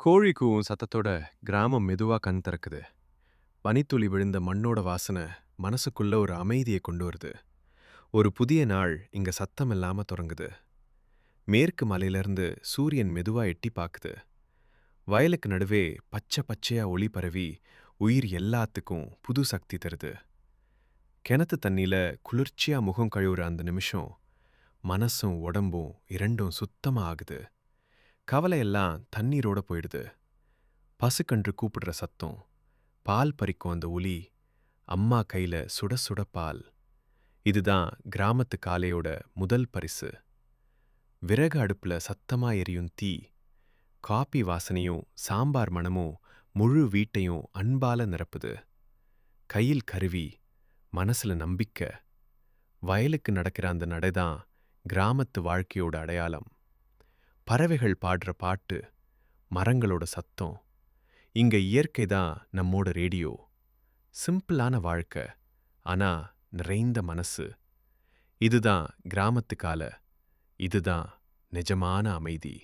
கோழி கூவும் சத்தத்தோட கிராமம் மெதுவா கண் திறக்குது. பனித்துளி விழுந்த மண்ணோட வாசனை மனசுக்குள்ள ஒரு அமைதியை கொண்டு வருது. ஒரு புதிய நாள் இங்க சத்தம் இல்லாம தொடங்குது. மேற்கு மலையிலிருந்து சூரியன் மெதுவா எட்டி பாக்குது. வயலுக்கு நடுவே பச்சை பச்சையா ஒளி பரவி உயிர் எல்லாத்துக்கும் புது சக்தி தருது. கிணத்து தண்ணியில குளிர்ச்சியா முகம் கழுவுற அந்த நிமிஷம் மனசும் உடம்பும் இரண்டும் சுத்தமா ஆகுது. கவலையெல்லாம் தண்ணீரோட போயிடுது. பசுக்கன்று கூப்பிடுற சத்தம், பால் பறிக்கும் அந்த ஒலி, அம்மா கையில சுட சுட பால். இதுதான் கிராமத்து காலையோட முதல் பரிசு. விறகு அடுப்புல சத்தமா எரியும் தீ, காபி வாசனையும் சாம்பார் மணமும் முழு வீட்டையும் அன்பால நிரப்புது. கையில் கருவி, மனசுல நம்பிக்கை. வயலுக்கு நடக்கிற அந்த நடைதான் கிராமத்து வாழ்க்கையோட அடையாளம். பறவைகள் பாடுற பாட்டு, மரங்களோட சத்தம். இங்க இயற்கை தான் நம்மோட ரேடியோ. சிம்பிளான வாழ்க்கை, ஆனா நிறைந்த மனசு. இதுதான் கிராமத்து கால. இதுதான் நிஜமான அமைதி.